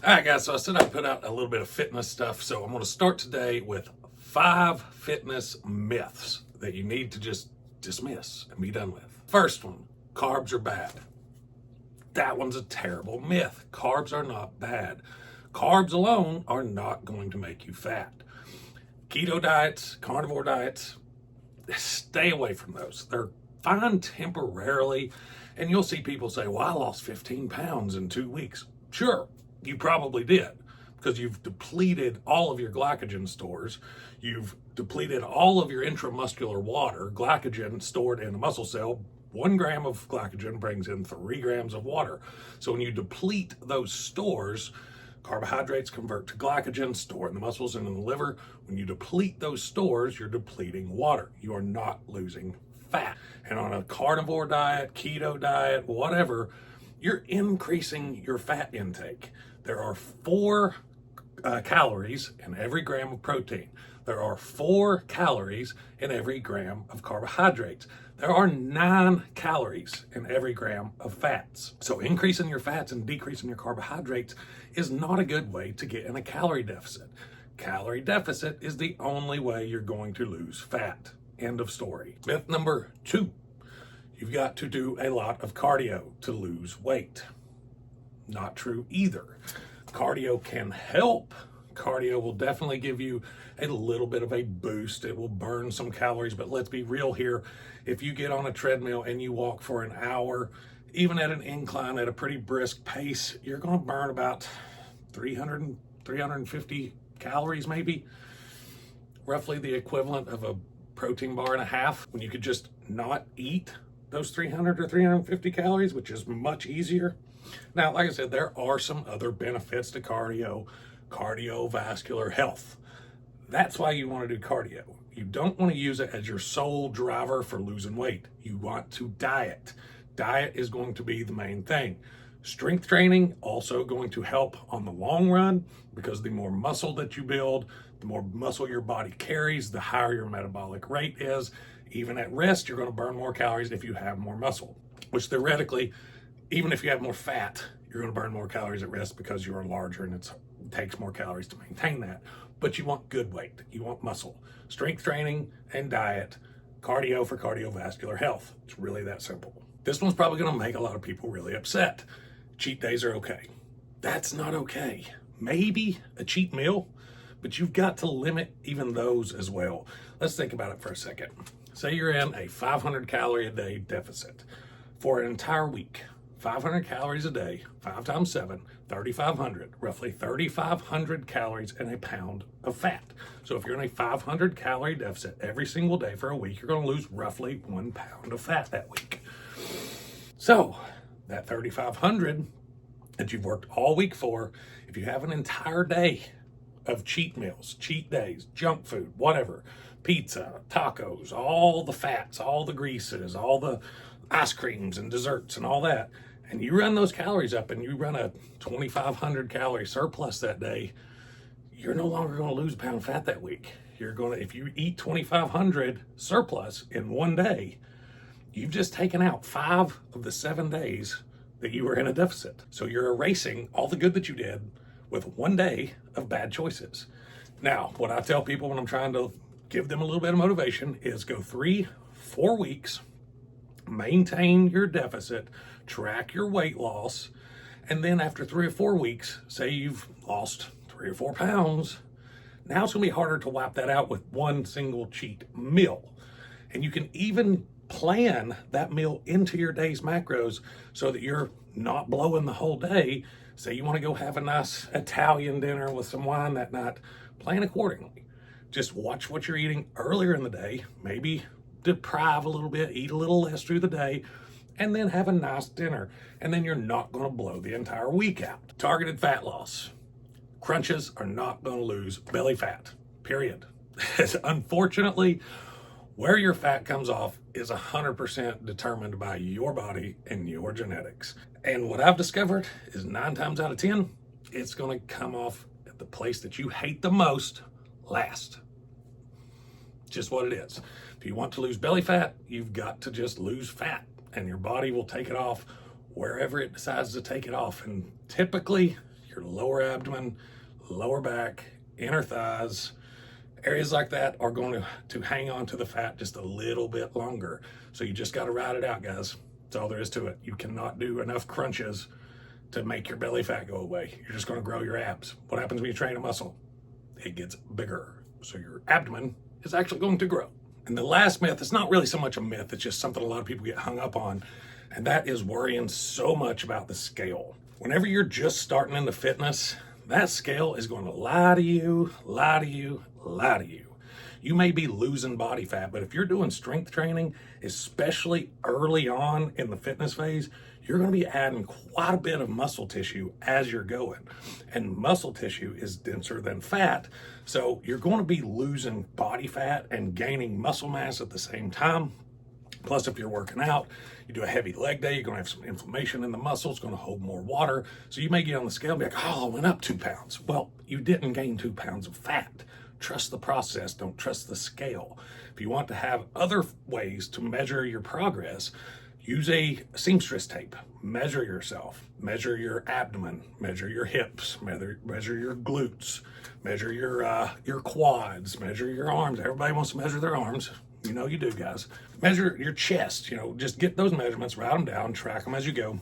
All right, guys, so I said I'd put out a little bit of fitness stuff. So I'm going to start today with 5 fitness myths that you need to just dismiss and be done with. First one, carbs are bad. That one's a terrible myth. Carbs are not bad. Carbs alone are not going to make you fat. Keto diets, carnivore diets, stay away from those. They're fine temporarily, and you'll see people say, well, I lost 15 pounds in 2 weeks. Sure, you probably did, because you've depleted all of your glycogen stores. You've depleted all of your intramuscular water. Glycogen stored in a muscle cell, 1 gram of glycogen brings in 3 grams of water. So when you deplete those stores, carbohydrates convert to glycogen, stored in the muscles and in the liver. When you deplete those stores, you're depleting water. You are not losing fat. And on a carnivore diet, keto diet, whatever, you're increasing your fat intake. There are 4 calories in every gram of protein. There are 4 calories in every gram of carbohydrates. There are 9 calories in every gram of fats. So increasing your fats and decreasing your carbohydrates is not a good way to get in a calorie deficit. Calorie deficit is the only way you're going to lose fat. End of story. Myth number 2, you've got to do a lot of cardio to lose weight. Not true either. Cardio can help. Cardio will definitely give you a little bit of a boost. It will burn some calories, but let's be real here. If you get on a treadmill and you walk for an hour, even at an incline at a pretty brisk pace, you're going to burn about 350 calories, maybe. Roughly the equivalent of a protein bar and a half, when you could just not eat those 300 or 350 calories, which is much easier. Now, like I said, there are some other benefits to cardio, cardiovascular health. That's why you want to do cardio. You don't want to use it as your sole driver for losing weight. You want to diet. Diet is going to be the main thing. Strength training also going to help on the long run, because the more muscle that you build, the more muscle your body carries, the higher your metabolic rate is. Even at rest, you're going to burn more calories if you have more muscle, which theoretically, even if you have more fat, you're going to burn more calories at rest because you are larger and it takes more calories to maintain that. But you want good weight. You want muscle. Strength training and diet, cardio for cardiovascular health. It's really that simple. This one's probably going to make a lot of people really upset. Cheat days are okay. That's not okay. Maybe a cheat meal, but you've got to limit even those as well. Let's think about it for a second. Say you're in a 500 calorie a day deficit for an entire week. 500 calories a day, 5 times 7, 3,500, roughly 3,500 calories in a pound of fat. So if you're in a 500 calorie deficit every single day for a week, you're going to lose roughly 1 pound of fat that week. So that 3,500 that you've worked all week for, if you have an entire day of cheat meals, cheat days, junk food, whatever, pizza, tacos, all the fats, all the greases, all the ice creams and desserts and all that, and you run those calories up and you run a 2,500 calorie surplus that day, you're no longer going to lose a pound of fat that week. You're going to, if you eat 2,500 surplus in one day, you've just taken out 5 of the 7 days that you were in a deficit. So you're erasing all the good that you did with 1 day of bad choices. Now, what I tell people when I'm trying to give them a little bit of motivation is go 3-4 weeks, maintain your deficit, track your weight loss, and then after 3 or 4 weeks, say you've lost 3 or 4 pounds, now it's going to be harder to wipe that out with one single cheat meal. And you can even plan that meal into your day's macros so that you're not blowing the whole day. Say you want to go have a nice Italian dinner with some wine that night, plan accordingly. Just watch what you're eating earlier in the day, maybe deprive a little bit, eat a little less through the day, and then have a nice dinner. And then you're not going to blow the entire week out. Targeted fat loss. Crunches are not going to lose belly fat, period. Unfortunately, where your fat comes off is 100% determined by your body and your genetics. And what I've discovered is 9 times out of 10, it's going to come off at the place that you hate the most last. Just what it is. If you want to lose belly fat, you've got to just lose fat, and your body will take it off wherever it decides to take it off. And typically, your lower abdomen, lower back, inner thighs, areas like that are going to hang on to the fat just a little bit longer. So you just got to ride it out, guys. That's all there is to it. You cannot do enough crunches to make your belly fat go away. You're just going to grow your abs. What happens when you train a muscle? It gets bigger. So your abdomen is actually going to grow. And the last myth, it's not really so much a myth, it's just something a lot of people get hung up on, and that is worrying so much about the scale. Whenever you're just starting into fitness, that scale is going to lie to you, lie to you, lie to you. You may be losing body fat, but if you're doing strength training, especially early on in the fitness phase, you're going to be adding quite a bit of muscle tissue as you're going. And muscle tissue is denser than fat. So you're going to be losing body fat and gaining muscle mass at the same time. Plus, if you're working out, you do a heavy leg day, you're going to have some inflammation in the muscle. It's going to hold more water. So you may get on the scale and be like, oh, I went up 2 pounds. Well, you didn't gain 2 pounds of fat. Trust the process, don't trust the scale. If you want to have other ways to measure your progress, use a seamstress tape. Measure yourself. Measure your abdomen. Measure your hips. Measure your glutes. Measure your quads. Measure your arms. Everybody wants to measure their arms. You know you do, guys. Measure your chest. Just get those measurements, write them down, track them as you go,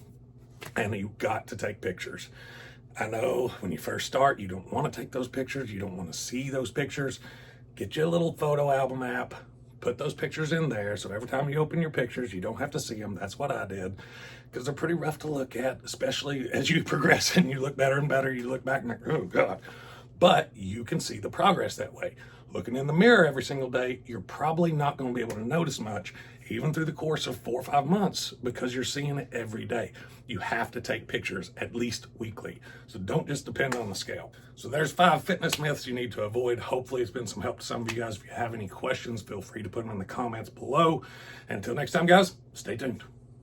and you've got to take pictures. I know when you first start, you don't want to take those pictures. You don't want to see those pictures. Get you a little photo album app. Put those pictures in there, so every time you open your pictures, you don't have to see them. That's what I did, because they're pretty rough to look at, especially as you progress and you look better and better. You look back and like, oh God. But you can see the progress that way. Looking in the mirror every single day, you're probably not going to be able to notice much, even through the course of 4 or 5 months, because you're seeing it every day. You have to take pictures at least weekly. So don't just depend on the scale. So there's 5 fitness myths you need to avoid. Hopefully it's been some help to some of you guys. If you have any questions, feel free to put them in the comments below. And until next time, guys, stay tuned.